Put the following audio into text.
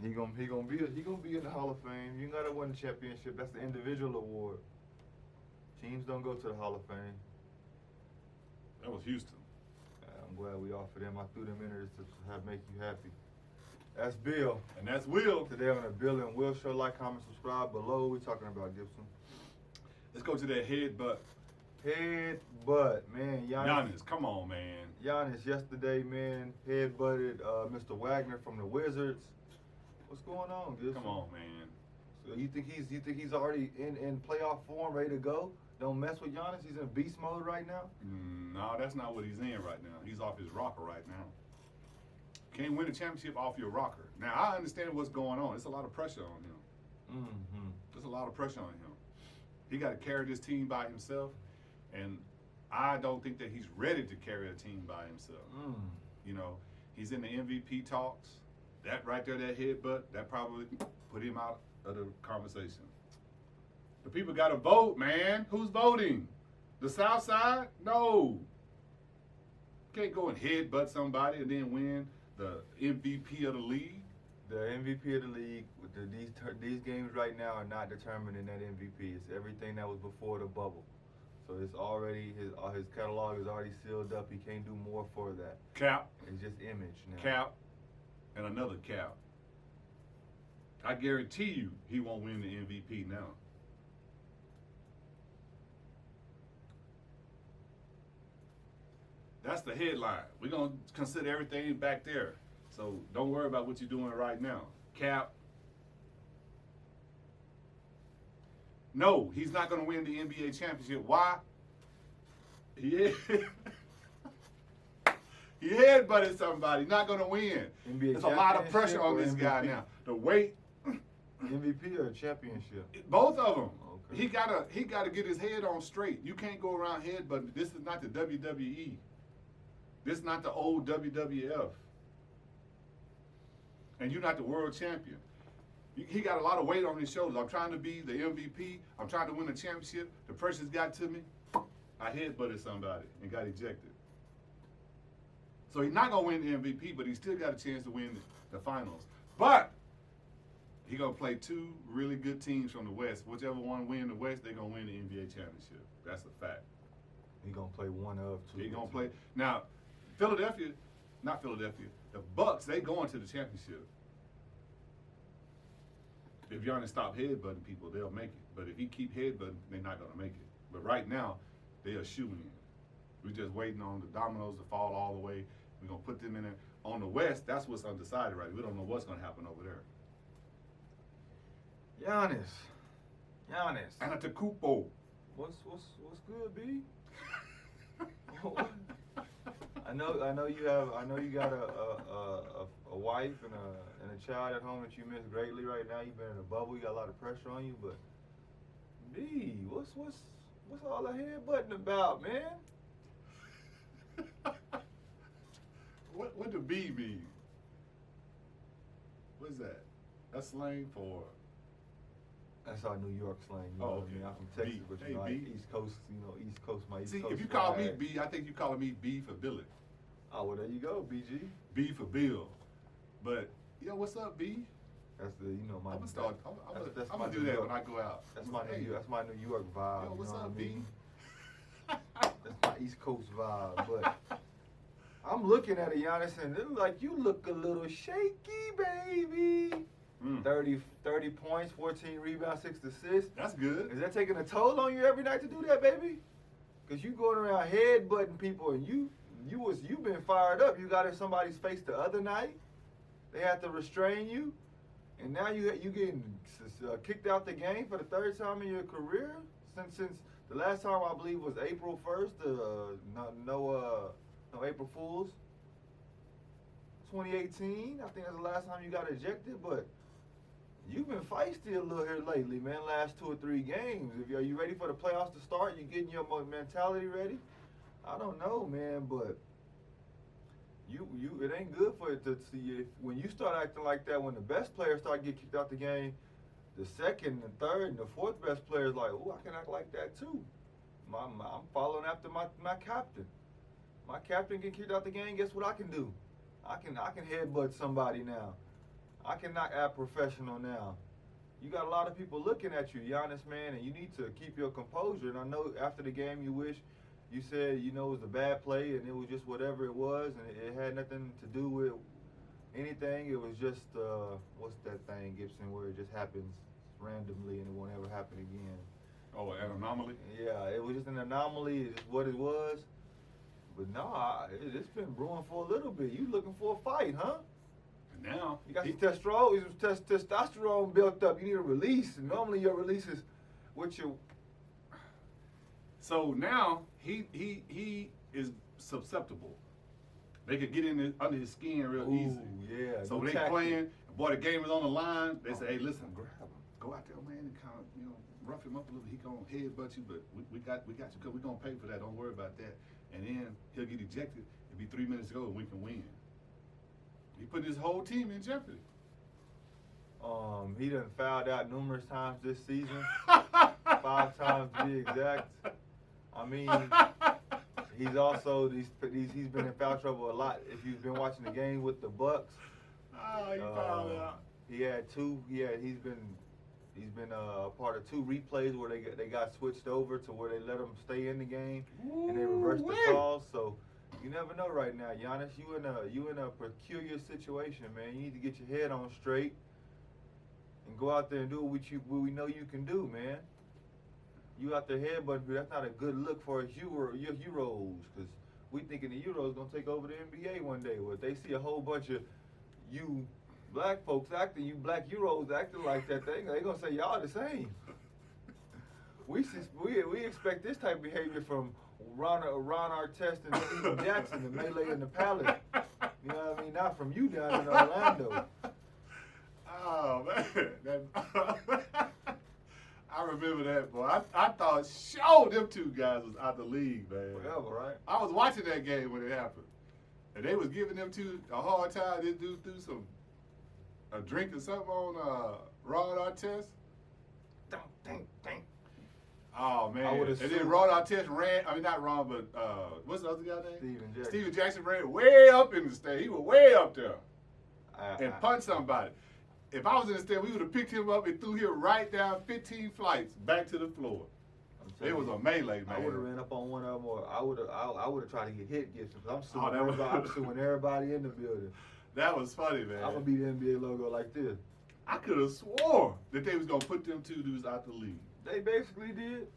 He gonna be in the Hall of Fame. You gotta win the championship. That's the individual award. Teams don't go to the Hall of Fame. That was Houston. I'm glad we offered them. I threw them in there to make you happy. That's Bill. And that's Will. Today on the Bill and Will Show. Like, comment, subscribe below. We're talking about Gibson. Let's go to that headbutt. Headbutt, man. Giannis, come on, man. Giannis yesterday, man, headbutted Mr. Wagner from the Wizards. What's going on, Gibson? Come on, man. So you think he's already in playoff form, ready to go? Don't mess with Giannis. He's in beast mode right now. No, that's not what he's in right now. He's off his rocker right now. Can't win a championship off your rocker. Now I understand what's going on. It's a lot of pressure on him. There's a lot of pressure on him. He got to carry this team by himself, and I don't think that he's ready to carry a team by himself. You know, he's in the MVP talks. That right there, that headbutt, that probably put him out of the conversation. The people got to vote, man. Who's voting? The South Side? No. Can't go and headbutt somebody and then win the MVP of the league. The MVP of the league, these games right now are not determined in that MVP. It's everything that was before the bubble. So it's already, his catalog is already sealed up. He can't do more for that. Cap. It's just image now. Cap. And another cap. I guarantee you he won't win the MVP now. That's the headline. We're going to consider everything back there. So don't worry about what you're doing right now. Cap. No, he's not going to win the NBA championship. Why? He headbutted somebody. Not going to win. NBA There's a lot of pressure on or this MVP? guy now. The weight. MVP or championship? Both of them. Okay. He gotta get his head on straight. You can't go around headbutting. This is not the WWE. This is not the old WWF. And you're not the world champion. He got a lot of weight on his shoulders. I'm trying to be the MVP. I'm trying to win a championship. The pressure's got to me. I headbutted somebody and got ejected. So he's not gonna win the MVP, but he still got a chance to win the finals. But he's gonna play two really good teams from the West. Whichever one win the West, they're gonna win the NBA championship. That's a fact. He's going to play one of two. He's gonna play. Now, not Philadelphia, the Bucks, they going to the championship. If Giannis stop headbutting people, they'll make it. But if he keep headbutting, they're not gonna make it. But right now, they are shooting in. We're just waiting on the dominoes to fall all the way. We're gonna put them in there. On the West, that's what's undecided right. We don't know what's gonna happen over there. Giannis. Antetokounmpo. What's good, B? I know you got a wife and a child at home that you miss greatly right now. You've been in a bubble. You got a lot of pressure on you, but B, what's all the headbutting about, man? What do B mean? What is that? That's slang for. That's our New York slang. You know what I mean? I'm from Texas, B. but Hey, like B. East Coast, East Coast, my East See, Coast. if you call me swag. B, I think you calling me B for Billy. Oh, well, there you go, BG. B for Bill. But, what's up, B? That's my. I'm that's gonna my do New that York. when I go out. That's I'm my like, New York. That's my New York vibe. Yo, what's you know up, what I B? mean? That's my East Coast vibe. But I'm looking at it, Giannis, and it look like you look a little shaky, baby. 30 points, 14 rebounds, 6 assists. That's good. Is that taking a toll on you every night to do that, baby? Because you going around headbutting people, and you been fired up. You got in somebody's face the other night. They had to restrain you, and now you getting kicked out the game for the third time in your career since the last time I believe was April 1st. No April Fools. 2018. I think that's the last time you got ejected, but. You've been feisty a little here lately, man. Last 2 or 3 games. Are you ready for the playoffs to start? You getting your mentality ready? I don't know, man, but it ain't good for it to see when you start acting like that. When the best players start getting kicked out the game, the second, the third, and the fourth best players like, oh, I can act like that too. I'm following after my captain. My captain get kicked out the game. Guess what I can do? I can headbutt somebody now. I cannot act professional now. You got a lot of people looking at you, Giannis, man, and you need to keep your composure. And I know after the game you said, it was a bad play and it was just whatever it was, and it had nothing to do with anything. It was just, what's that thing, Gibson, where it just happens randomly and it won't ever happen again. Oh, an anomaly? Yeah, it was just an anomaly. It's just what it was. But no, it's been brewing for a little bit. You looking for a fight, huh? And now you got some testosterone built up. You need a release. And normally your release is with your. So now he is susceptible. They could get under his skin real easy. Yeah. So they playing. Boy, the game is on the line. They say, hey, listen, grab him. Go out there, man, and kind of rough him up a little. He gonna headbutt you, but we got you. Cause we gonna pay for that. Don't worry about that. And then he'll get ejected. It'll be 3 minutes to go, and we can win. He put his whole team in jeopardy. He done fouled out numerous times this season. 5 times to be exact. I mean, he's also he's been in foul trouble a lot. If you've been watching the game with the Bucks, he fouled out. He had 2. He's been a part of 2 replays where they got switched over to where they let him stay in the game and they reversed the calls. So you never know right now, Giannis. You in a peculiar situation, man. You need to get your head on straight and go out there and do what we know you can do, man. You out there headbutting, that's not a good look for your Euros, because we thinking the Euros gonna take over the NBA one day. Well, if they see a whole bunch of you black folks acting, you black Euros acting like that thing, they gonna say y'all the same. We expect this type of behavior from Ron Artest and Stephen Jackson and Melee in the Palace. You know what I mean? Not from you down in Orlando. Oh man, I remember that, boy. I thought, them 2 guys was out the league, man. Forever, right? I was watching that game when it happened, and they was giving them 2 a hard time. This dude threw a drink or something on Ron Artest. Oh man! And then Ron Artest ran. I mean, not Ron, but what's the other guy's name? Steven Jackson ran way up in the stand. He was way up there and punched somebody. If I was in the stand, we would have picked him up and threw him right down 15 flights back to the floor. It was a melee, man. I would have ran up on one of them, or I would have tried to get hit, Gibson. I'm suing everybody in the building. That was funny, man. I'm gonna be the NBA logo like this. I could have swore that they was gonna put them 2 dudes out the league. They basically did.